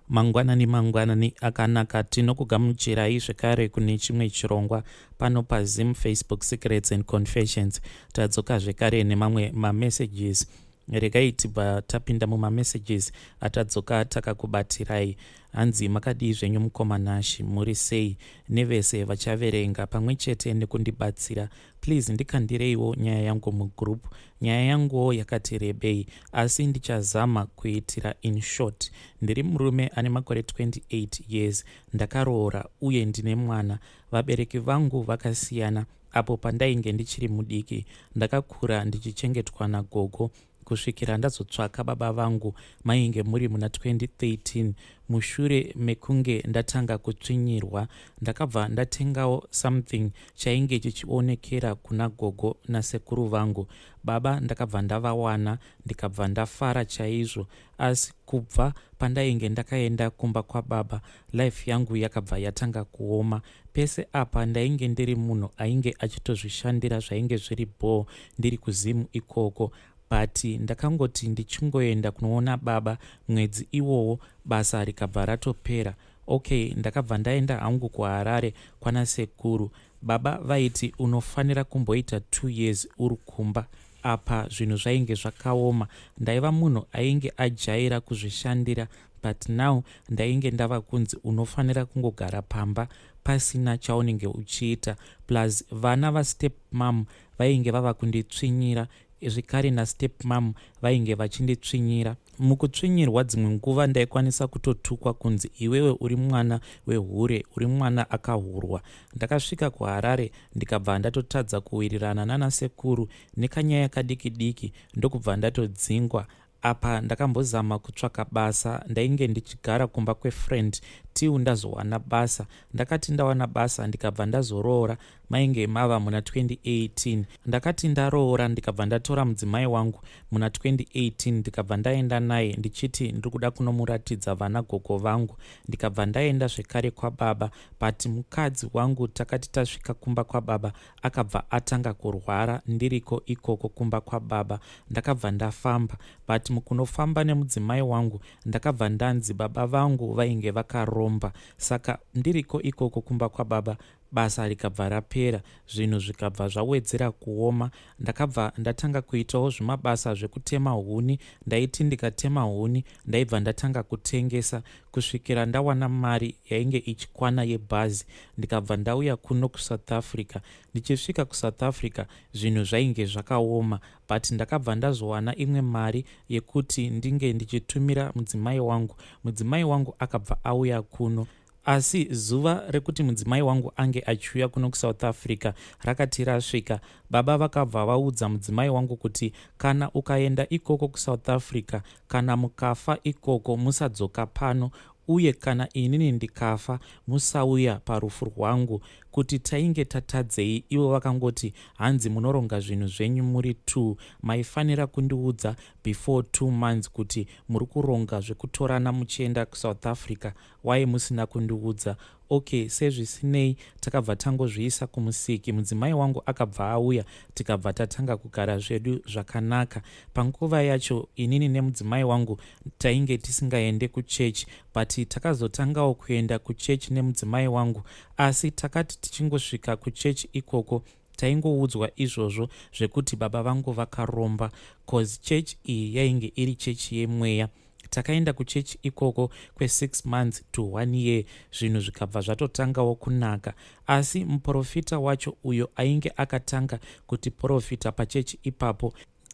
Mangwanani akanaka tinokugamuchirai zvekare kune chimwe chirongwa pano paZim Facebook Secrets and Confessions. Tadzoka zvekare nemamwe mamessages. Regai tibva tapinda mumamessages atadzoka takakubatirai. Hanzi makadii zvenyu mukomanashi, muri sei, nevese vachaverenga pamwe chete nekundibatsira. Please ndikandireiwo nyaya yangu mugroup. Nyaya yanguwo yakati rebei, asi ndichazama kuitira in short. Ndiri murume ane makore 28 years, ndakaroora uye ndine mwana. Vabereki vangu vakasiyana apo pandainge ndichiri mudiki. Ndakakura ndichichengetwa nagogo kusvikira ndazotsvaka baba vangu mainge muri muna 2013. Mushure mekunge ndatanga kutsvinyirwa, ndakabva ndatengawo something chainge chichionekera kuna gogo nasekuru vangu. Baba ndakabva ndavawana, ndikabva ndafara chaizvo, asi kubva pandainge ndakaenda kumba kwababa, life yangu yakabva yatanga kuoma. Pese apa ndainge ndiri munhu ainge achitozvishandira zvainge zviri bhoo ndiri kuzimu ikoko. But ndakangoti ndichingoenda kunoona baba mwedzi iwowo basa rikabva ratopera. Okay, ndakabva ndaenda hangu kuHarare kwana sekuru. Baba vaiti unofanira kumboita 2 years uri kumba. Apa zvinhu zvainge zvakaoma. Ndaiva munhu ainge ajaira kuzvishandira, but now ndainge ndava kunzi unofanira kungogara pamba pasina chaunenge uchiita. Plus vana vastep mom vainge vava kunditsvinyira, zvikare nastep mom vainge vachinditsvinyira. Mukutsvinyirwa dzimwe nguva ndaikwanisa kutotukwa kunzi iwewe uri mwana wehure, uri mwana akahurwa. Ndakasvika kuHarare ndikabva ndatotadza kuwirirana nanasekuru nekanyaya kadiki ndokubva ndatodzingwa. Apa ndakambozama kutsvaka basa, ndainge ndichigara kumba kwefriend tiu ndazowana basa. Ndakati ndawana basa ndikabva ndazoroora, mainge mava muna 2018. Ndakati ndaroora ndikabva ndatora mudzimai wangu muna 2018 ndikabva ndaenda naye ndichiti ndikuda kunomuratidza vana gogo vangu. Ndikabva ndaenda zvekare kwababa, but mukadzi wangu takati tasvika kumba kwababa akabva atanga kurwara ndiriko ikoko kumba kwababa. Ndakabva ndafamba, but mukunofamba nemudzimai wangu ndakabva ndanzi baba vangu vainge Vaka Romba. Saka ndiriko ikoko kumba kwababa basa rikabva rapera, zvinhu zvikabva zvawedzera kuoma. Ndakabva ndatanga kuitawo zvimabasa zvekutema huni. Ndaiti ndikatema huni ndaibva ndatanga kutengesa kusvikira ndawana mari yainge ichikwana yebhazi. Ndikabva ndauya kuno kuSouth Africa. Ndichisvika kuSouth Africa zvinhu zvainge zvakaoma, but ndakabva ndazowana imwe mari yekuti ndinge ndichitumira mudzimai wangu. Mudzimai wangu akabva auya kuno. Asi zuva rekuti mudzimai wangu ange achiuya kuno kuSouth Africa rakati rasvika, baba vakabva vaudza mudzimai wangu kuti kana ukaenda ikoko kuSouth Africa, kana mukafa ikoko musadzoka pano, uye kana inini ndikafa musauya parufu rwangu. Kuti tainge tatadzei, ivo vakangoti hanzi munoronga zvinhu zvenyu muri 2, maifanira kundiudza before 2 months kuti muri kuronga zvekutorana muchienda kuSouth Africa, wai musina kundiudza. Okay, sezvisinei takabva tangozviisa kumusiki. Mudzimai wangu akabva auya tikabva tatanga kugara zvedu zvakanaka. Panguva yacho inini nemudzimai wangu tainge tisingaende kuchechi, but takazotangawo kuenda kuchechi nemudzimai wangu. Asi takati tichingosvika kuchechi ikoko taingoudzwa izvozvo zvekuti baba vangu vakaromba, cause chechi iyi yainge iri chechi yemweya. Takaenda kuchechi ikoko kwe6 months to 1 year, zvinhu zvikabva zvatotangawo kunaka. Asi muprofita wacho uyo ainge akatanga kuti profita pachechi ipapo,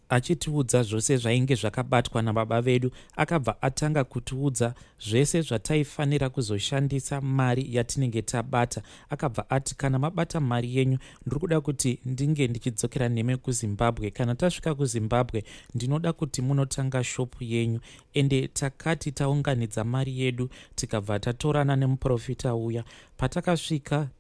achitiudza zvose zvainge zvakabatwa nababa vedu, akabva atanga kutiudza zvese zvataifanira kuzoshandisa mari yatinenge tabata. Akabva ati kana mabata mari yenyu ndiri kuda kuti ndinge ndichidzokera neme kuZimbabwe. Kana tasvika kuZimbabwe ndinoda kuti munotanga shopu yenyu. Ende takati taunganidza mari yedu tikabva tatorana nemuprofita uya.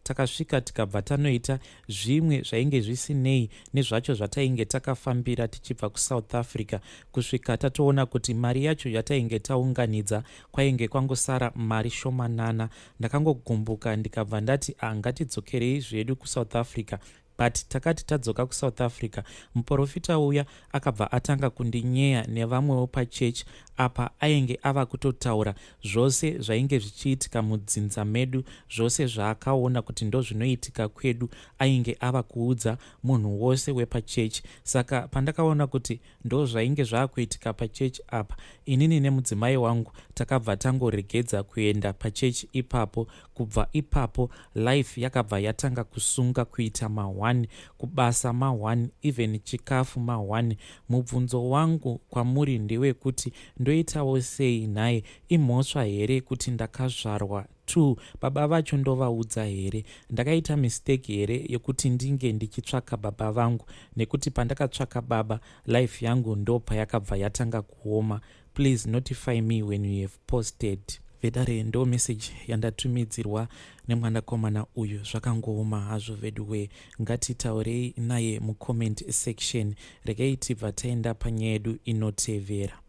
Takasvika tikabva tanoita zvimwe zvainge zvisinei nezvacho zvatainge takafambira tichibva kuSouth Africa, kusvika tatoona kuti mari yacho yatainge taunganidza kwainge kwangosara mari shomanana. Ndakangogumbuka ndikabva ndati ngatidzokerei zvedu kuSouth Africa, but takati tadzoka kuSouth Africa, muprofita uya akabva atanga kundinyeya nevamwewo pachechi apa ainge ava kutotaura zvose zvainge zvichiitika mudzinza medu, zvose zvaakaona kuti ndo zvinoitika kwedu ainge ava kuudza munhu wose wepachechi. Saka pandakaona kuti ndo zvainge zvaakuitika pachechi apa, inini nemudzimai wangu takabva tangoregedza kuenda pachechi ipapo. Kubva ipapo life yakabva yatanga kusunga, kuita ma1, kubasa ma1, even chikafu ma1. Mubvunzo wangu kwamuri ndewekuti ndoitawo sei naye? Imhosva here kuti ndakazvarwa 2 baba vacho ndovaudza here? Ndakaita mistake here yekuti ndinge ndichitsvaka baba vangu? Nekuti pandakatsvaka baba, life yangu ndo payakabva yatanga kuoma. Please notify me when you have posted. Vedare ndo message yandatumidzirwa nemwanakomana uyu. Zvakangooma hazvo veduwe, ngatitaurei naye mucomment section. Regai tibva taenda panyaya yedu inotevera.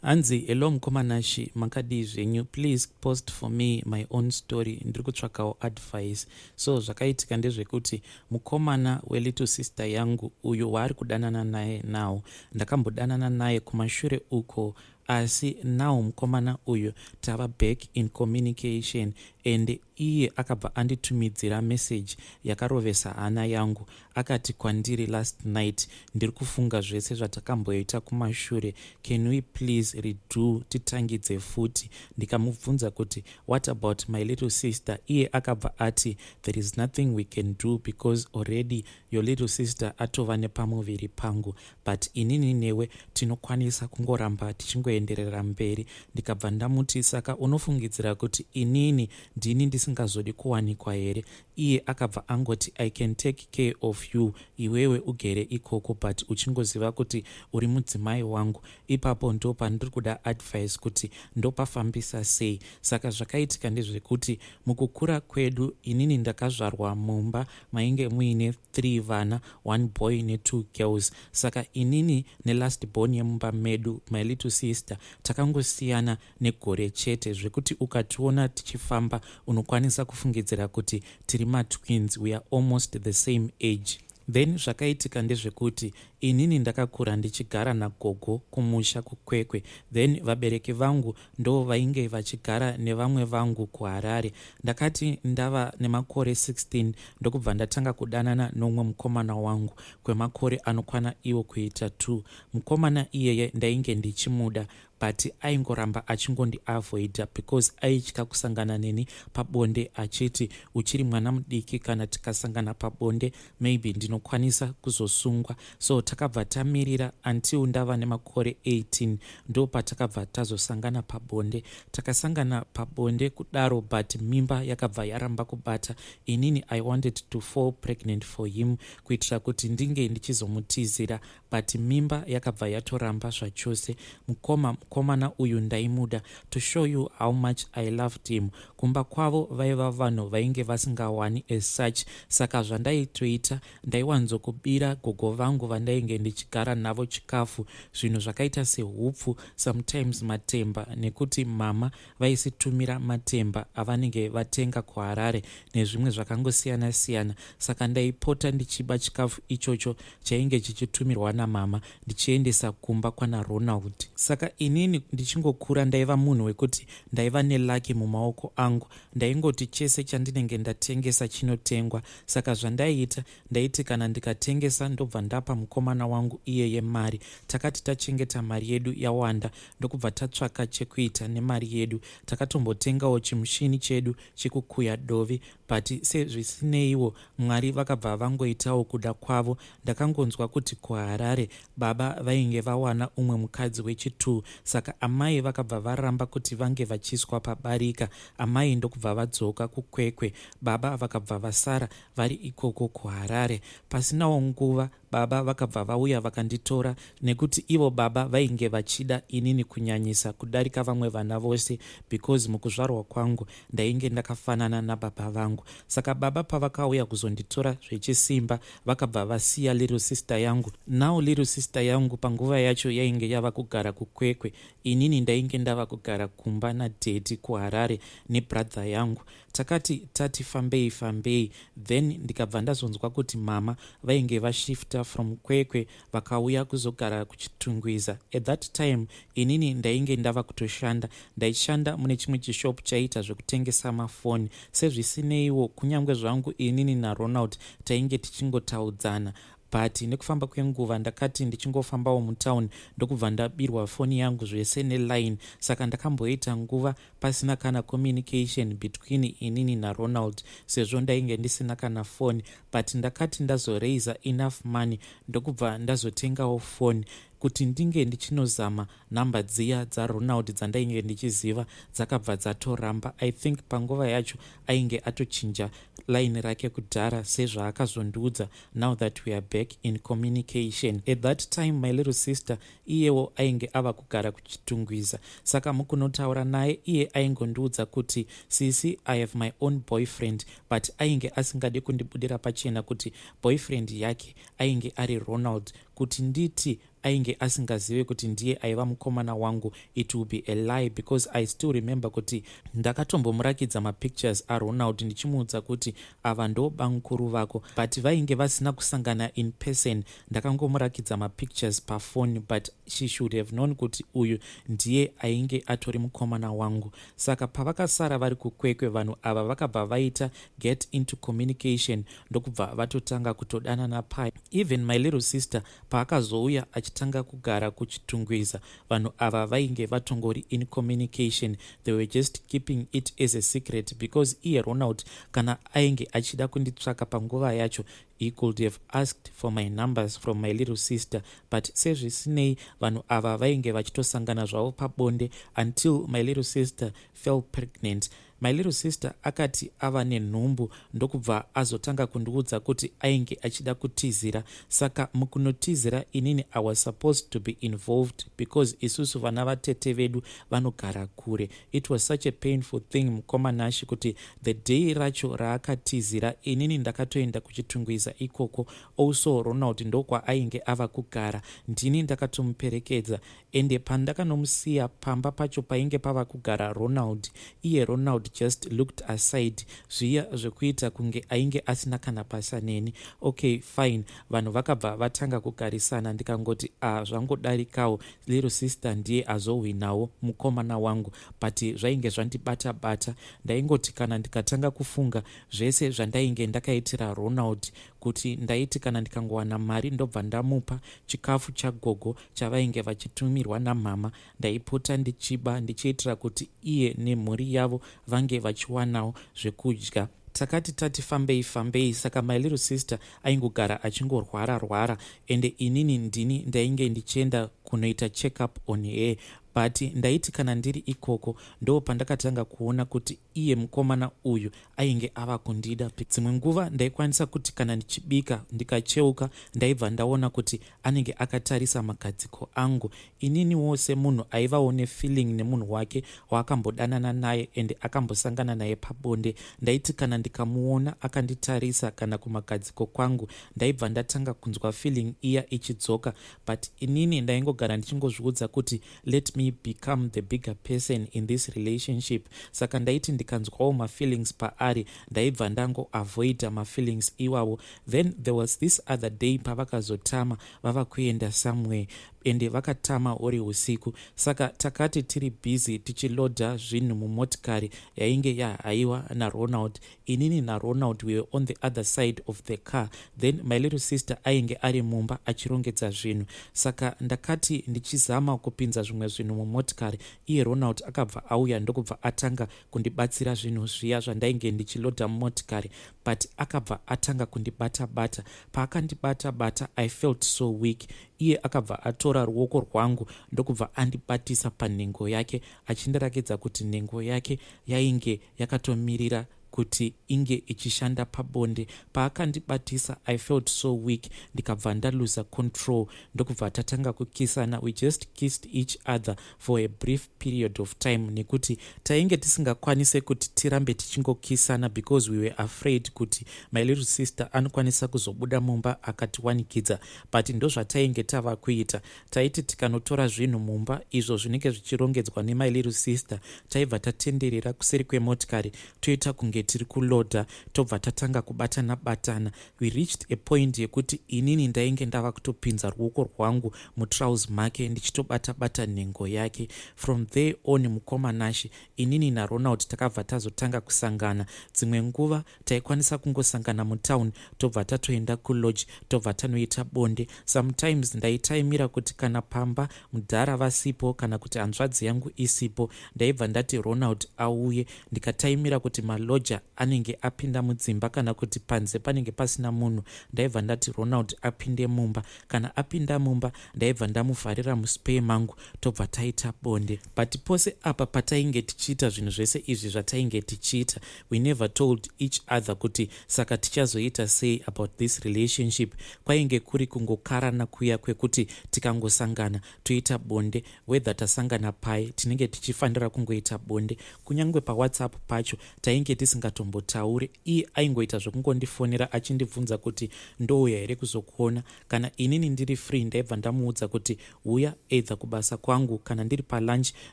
Anzi, hello mukomanashi, makadii zvenyu? Please post for me my own story, ndiri kutsvakawo advice. So zvakaitika ndezvekuti mukomana welittle sister yangu uyu waari kudanana naye nawo, ndakambodanana naye kumashure uko, asi now mukomana uyu tava back in communication, and iye akabva anditumidzira message yakarovesa hana yangu. Akati kwandiri last night, ndiri kufunga zvese zvatakamboita kumashure, can we please redo titangidze futi? Ndikamubvunza kuti what about my little sister? Iye akabva ati there is nothing we can do because already your little sister atova nepamuviri pangu, but inini newe tinokwanisa kungoramba tichingoenderera mberi. Ndikabva ndamuti saka unofungidzira kuti inini ndini ndisingazodi kuwanikwa here? Iye akabva angoti I can take care of you, iwewe ugere ikoko, but uchingoziva kuti uri mudzimai wangu. Ipapo ndo pandiri kuda advice kuti ndopafambisa sei. Saka zvakaitika ndezvekuti mukukura kwedu inini ndakazvarwa mumba mainge muine 3 vana, 1 boy ne2 girls. Saka inini nelast born yemumba medu, my little sister, takangosiyana negore chete, zvekuti ukationa tichifamba unokwanisa kufungidzira kuti tiri matwins, we are almost the same age. Then zvakaitika ndezvekuti inini ndakakura ndichigara nagogo kumusha kukwekwe, then vabereki vangu ndo vainge vachigara nevamwe vangu kuHarare. Ndakati ndava nemakore 16 ndokubva ndatanga kudanana nomwe mukomana wangu kwemakore anokwana iwo kuita 2. Mukomana iyeye ndainge ndichimuda, but aingoramba achingondiavoida because aitya kusangana neni pabonde, achiti uchiri mwana mudiki, kana tikasangana pabonde maybe ndinokwanisa kuzosungwa. So takabva tamirira until ndava nemakore 18 ndo patakabva tazosangana pabonde. Takasangana pabonde kudaro, but mimba yakabva yaramba kubata. Inini I wanted to fall pregnant for him kuitira kuti ndinge ndichizomutizira, but mimba yakabva yatoramba zvachose. Mukomana uyu ndaimuda, to show you how much I loved him. Kumba kwavo vaiva vanhu vainge vasingawani as such. Saka zvandaitoita, ndaiwanzokubira gogo vangu vandainge ndichigara navo chikafu, zvinhu zvakaita sehupfu, sometimes matemba, nekuti mama vaisitumira matemba avanenge vatenga kuHarare nezvimwe zvakangosiyana siyana. Saka ndaipota ndichiba chikafu ichocho chainge chichitumirwa namama ndichiendesa kumba kwana Ronald. Saka inini ndichingokura ndaiva munhu wekuti ndaiva nelaki mumaoko angu, ndaingoti chese chandinenge ndatengesa chinotengwa. Saka zvandaiita, ndaiti kana ndikatengesa ndobva ndapa mukomana wangu iyeye mari. Takati tachengeta mari yedu yawanda, ndokubva tatsvaka chekuita nemari yedu. Takatombotengawo chimushini chedu chekukuya dovi, but sezvisineiwo Mwari vakabva vangoitawo kuda kwavo. Ndakangonzwa kuti kuHarare baba vainge vawana umwe mukadzi wechi2, saka amai vakabva varamba kuti vange vachiswa pabarika. Amai ndokubva vadzoka kukwekwe, baba vakabva vasara vari ikoko kuHarare. Pasinawo nguva baba vakabva vauya vakanditora, nekuti ivo baba vainge vachida inini kunyanyisa kudarika vamwe vana vose, because mukuzvarwa kwangu ndainge ndakafanana nababa vangu. Saka baba pavakauya kuzonditora zvechisimba, vakabva vasiya little sister yangu. Now little sister yangu panguva yacho yainge yava kugara kuKwekwe, inini ndainge ndava kugara kumba nadhedhi kuHarare nebrother yangu. Takati tati fambei, then ndikabva ndazonzwa kuti mama vainge vashifta from Kwekwe vakauya kuzogara kuchitungwiza. At that time inini ndainge ndava kutoshanda, ndaishanda mune chimwe chishop chaita zvekutengesa mafoni. Sezvisineiwo, kunyange zvangu inini naRonald tainge tichingotaudzana, but nekufamba kwenguva ndakati ndichingofambawo mutauni ndokubva ndabirwa foni yangu zvese neline. Saka ndakamboita nguva pasina kana communication between inini naRonald, sezvo ndainge ndisina kana foni. But ndakati ndazoraisa enough money ndokubva ndazotengawo foni kuti ndinge ndichinozama namba dziya dzaRonald dzandainge ndichiziva dzakabva dzatoramba. I think panguva yacho ainge atochinja line rake kudhara sezvaakazondiudza, now that we are back in communication. At that time my little sister iyewo ainge ava kugara kuchitungwiza. Saka mukunotaura naye iye aingondiudza kuti sisi, I have my own boyfriend, but ainge asingade kundibudira pachena kuti boyfriend yake ainge ari Ronald. Kuti nditi ainge asingazive kuti ndiye aiva mukomana wangu, it will be a lie, because I still remember kuti ndakatombomurakidza mapictures aRonald ndichimuudza kuti ava ndo bamukuru vako, but vainge vasina kusangana in person. Ndakangomurakidza mapictures pafoni, but she should have known kuti uyu ndiye ainge atori mukomana wangu. Saka pavakasara vari kuKwekwe, vanhu ava vakabva vaita get into communication ndokubva vatotanga kutodanana pai. Even my little sister paakazouya achitanga kugara kuchitungwiza, vanhu ava vainge vatongori in communication. They were just keeping it as a secret, because iye Ronald kana ainge achida kunditsvaka panguva yacho, he could have asked for my numbers from my little sister. But sezvisinei, vanhu ava vainge vachitosangana zvavo pabonde until my little sister fell pregnant. My little sister akati ava nenhumbu ndokubva azotanga kundiudza kuti ainge achida kutizira. Saka mukunotizira inini I was supposed to be involved, because isusu vana vatete vedu vanogara kure. It was such a painful thing mukomanashi kuti the day racho raakatizira inini ndakatoenda kuchitungwiza ikoko. Also Ronald ndokwa ainge ava kugara, ndini ndakatomuperekedza. Ende pandakanomusiya pamba pacho painge pava kugara Ronald, iye Ronald just looked aside, zviya zvekuita kunge ainge asina kana basa neni. Okay fine, vanhu vakabva vatanga kugarisana. Ndikangoti zvangodarikawo, little sister ndiye azohwinawo mukomana wangu, but zvainge zvandibata-bata. Ndaingoti kana ndikatanga kufunga zvese zvandainge ndakaitira Ronald, kuti ndaiti kana ndikangowana mari ndobva ndamupa chikafu chagogo chavainge vachitumirwa namama, ndaipota ndichiba ndichiitira kuti iye nemhuri yavo vange vachiwanawo zvekudya. Takati tati fambei, saka my little sister aingogara achingorwara, ende inini ndini ndainge ndichienda kunoita check up on her. But ndaiti kana ndiri ikoko ndo pandakatanga kuona kuti iye mukomana uyu ainge ava kundida. Dzimwe nguva ndaikwanisa kuti kana ndichibika ndikacheuka ndaibva ndaona kuti anenge akatarisa magadziko angu. Inini wose munhu aivawo nefeeling nemunhu wake waakambodanana naye ende akambosangana naye pabonde. Ndaiti kana ndikamuona akanditarisa kana kumagadziko kwangu ndaibva ndatanga kunzwa feeling iya ichidzoka. But inini ndaingogara ndichingozviudza kuti let me become the bigger person in this relationship. Saka ndaiti ndikanzwawo mafeelings paari ndaibva ndangoavoida mafeelings iwawo. Then there was this other day pavakazotama vava kuenda somewhere, ende vakatama uri usiku. Saka takati tiri busy tichilodha zvinhu mumotikari yainge yahaiwa naRonald. Inini naRonald we were on the other side of the car, then my little sister ainge ari mumba achirongedza zvinhu. Saka ndakati ndichizama kupinza zvimwe zvinhu mumotikari, iye Ronald akabva auya ndokubva atanga kundibatsira zvinhu zviya zvandainge ndichilodha mumotikari, but akabva atanga kundibata-bata. Paakandibata-bata I felt so weak. Iye akabva atora ruoko rwangu ndokubva andibatisa panhengo yake, achindirakidza kuti nhengo yake yainge yakatomirira kuti inge ichishanda pabonde. Paakandibatisa I felt so weak, ndikabva ndaluza control, ndokubva tatanga kukisana. We just kissed each other for a brief period of time, nekuti tainge tisingakwanise kuti tirambe tichingokisana because we were afraid kuti my little sister anokwanisa kuzobuda mumba akatiwanikidza. But ndo zvatainge tava kuita. Taiti tikanotora zvinhu mumba izvo zvinenge zvichirongedzwa my little sister, taibva tatenderera kuseri kwemotikari toita kunge tiri kulodha, tobva tatanga kubatana. We reached a point yekuti inini ndainge ndava kutopinza ruoko rwangu mutrausi make ndichitobata nhengo yake. From there on mukomanashi inini naRonald takabva tazotanga kusangana. Dzimwe nguva taikwanisa kungosangana mutown, tobva tatoenda kulodge, tobva tanoita bonde. Sometimes ndaitaimira kuti kana pamba mudhara vasipo kana kuti hanzvadzi yangu isipo, ndaibva ndati Ronald auye, ndikataimira kuti maloja anenge apinda mudzimba kana kuti panze panenge pasina munhu, ndaibva ndati Ronald apinde mumba. Kana apinda mumba ndaibva ndamuvharira muspare mangu, tobva taita bonde. But pose apa patainge tichiita zvinhu zvese izvi zvatainge tichiita, we never told each other kuti saka tichazoita sei about this relationship. Kwainge kuri kungokarana kuya kwekuti tikangosangana toita bonde, whether tasangana pai tinenge tichifanira kungoita bonde. Kunyangwe paWhatsApp pacho tainge tisingatombotauri. Iye aingoita zvokungondifonera achindibvunza kuti ndouya here kuzokuona. Kana inini ndiri free ndaibva ndamuudza kuti uya either kubasa kwangu, kana ndiri palunch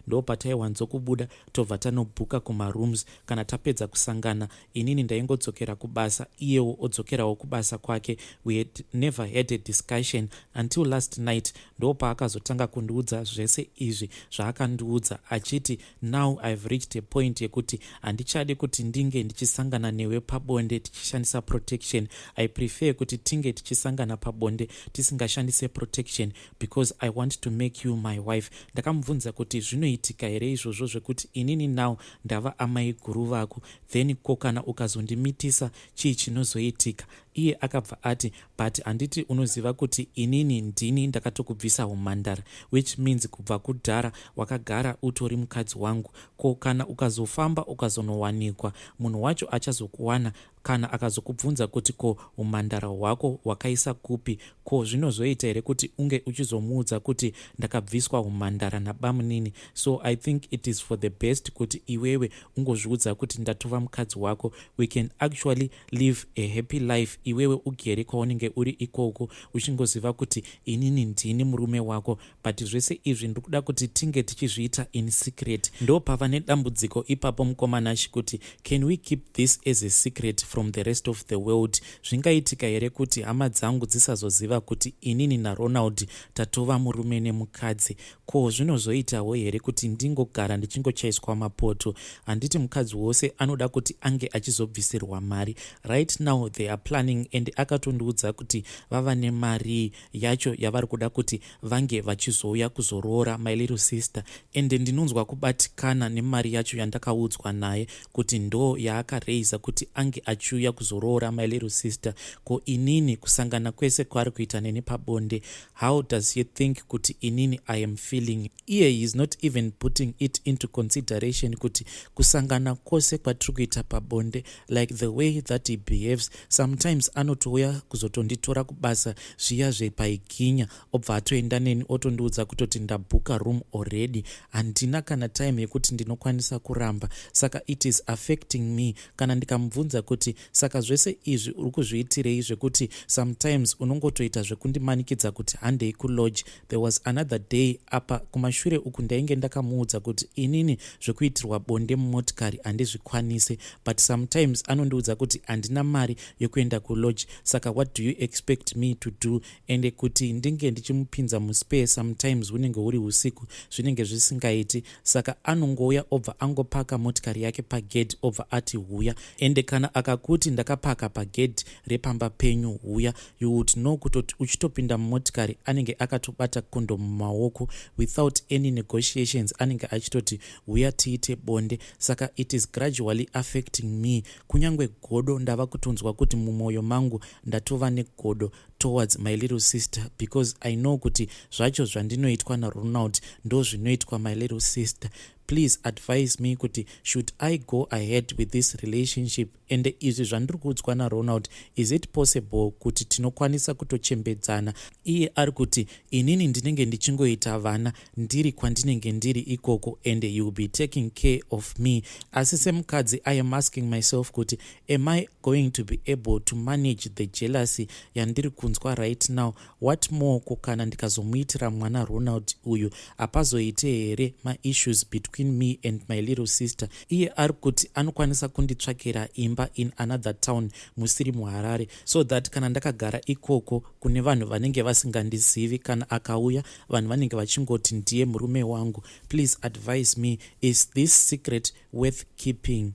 ndo pataiwanzokubuda tobva tanobhuka kumarooms. Kana tapedza kusangana inini ndaingodzokera kubasa, iyewo odzokerawo kubasa kwake. We had never had a discussion until last night, ndo paakazotanga kundiudza zvese izvi zvaakandiudza achiti now I've reached a point yekuti handichade kuti ndinge ndichisangana newe pabonde tichishandisa protection. I prefer kuti tinge tichisangana pabonde tisingashandise protection because I want to make you my wife. Ndakamubvunza kuti zvinoitika here izvozvo zvekuti inini now ndava amai guru vako, then kokana ukazondimitisa chii chinozoitika? Iye akabva ati but handiti unoziva kuti inini ndini ndakatokubvisa umhandara, which means kubva kudhara wakagara utori mukadzi wangu. Ko kana ukazofamba ukazonowanikwa munhu wacho achazokuwana, kana akazokubvunza kuti ko umhandara hwako wakaisa kupi, ko zvinozoita here kuti unge uchizomuudza kuti ndakabviswa umhandara nabamunini? So I think it is for the best kuti iwewe ungozviudza kuti ndatova mukadzi wako. We can actually live a happy life, iwewe ugere kwaunenge uri ikoko uchingoziva kuti inini ndini murume wako. But zvese izvi ndikuda kuti tinge tichizviita in secret. Ndo pava nedambudziko ipapo mukomanashi kuti can we keep this as a secret from the rest of the world? Zvingaitika here kuti hama dzangu dzisazoziva kuti inini naRonald tatova murume nemukadzi? Ko zvinozoitawo here kuti ndingogara ndichingochaiswa mapoto? Handiti mukadzi wose anoda kuti ange achizobvisirwa mari. Right now they are planning, and akatondiudza kuti vava nemari yacho yavari kuda kuti vange vachizouya kuzoroora my little sister. And ndinonzwa kubatikana nemari yacho yandakaudzwa naye kuti ndo yaakareiza kuti ange achiuya kuzoroora my little sister. Ko inini kusangana kwese kwari kuita neni pabonde, how does he think kuti inini I am feeling? Iye he is not even putting it into consideration kuti kusangana kwose kwatiri kuita pabonde, like the way that he behaves. Sometimes anotouya kuzotonditora kubasa zviya zvepaiginya obva atoenda neni otondiudza kutoti ndabhuka room already, handina kana time yekuti ndinokwanisa kuramba. Saka it is affecting me. Kana ndikamubvunza kuti saka zvese izvi uri kuzviitirei zvekuti sometimes unongotoita zvekundimanikidza kuti handei kulodge. There was another day apa kumashure uku ndainge ndakamuudza kuti inini zvekuitirwa bonde mumotikari handizvikwanise, but sometimes anondiudza kuti handina mari yokuenda kulodge. Saka what do you expect me to do? Ende kuti ndinge ndichimupinza muspare sometimes hunenge huri usiku zvinenge zvisingaiti. Saka anongouya obva angopaka motikari yake pagedhi obva ati huya. Ende kana akakuti ndakapaka pagedhi repamba penyu huya, you would know kutoti uchitopinda mumotikari anenge akatobata kondo mumaoko without any negotiations, anenge achitoti huya tiite bonde. Saka it is gradually affecting me. Kunyangwe godo ndava kutonzwa kuti mumwoyo mangu ndatova negodo, towards my little sister, because I know kuti zvacho zvandinoitwa naRonald ndo zvinoitwa my little sister. Please advise me kuti should I go ahead with this relationship, and izvi zvandiri kuudzwa naRonald, is it possible kuti tinokwanisa kutochembedzana? Iye ari kuti inini ndinenge ndichingoita vana ndiri kwandinenge ndiri ikoko, and you will be taking care of me. Asi semukadzi, I am asking myself kuti am I going to be able to manage the jealousy yandiri kunzwa right now? What more kana ndikazomuitira mwana Ronald uyu, apazoite here ma-issues between me and my little sister? Iye ari kuti anokwanisa kunditsvakira imba in another town musiri muHarare, so that kana ndakagara ikoko kune vanhu vanenge vasingandizivi, kana akauya vanhu vanenge vachingoti ndiye murume wangu. Please advise me, is this secret worth keeping?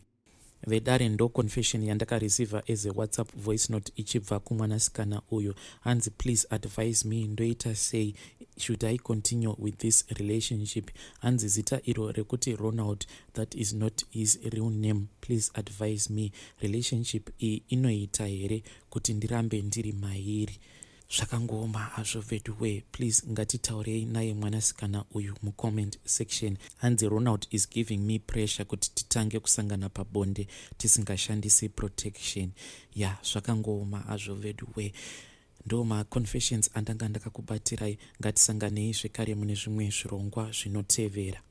Vedare ndo confession yandakareceiva as a WhatsApp voice note ichibva kumwanasikana uyu. Hanzi, please advise me, ndoita sei? Should I continue with this relationship? Hanzi zita iro rekuti Ronald, that is not his real name. Please advise me, relationship iyi inoita here kuti ndirambe ndiri mairi? Zvakangoma hazvo veduwe, please ngatitaurei naye mwanasikana uyu mucomment section. Hanzi Ronald is giving me pressure kuti titange kusangana pabonde tisingashandisi protection. Zvakangoma hazvo veduwe. Ndo ma-confessions andanga ndakakubatirai. Ngatisanganei zvekare mune zvimwe zvirongwa zvinotevera.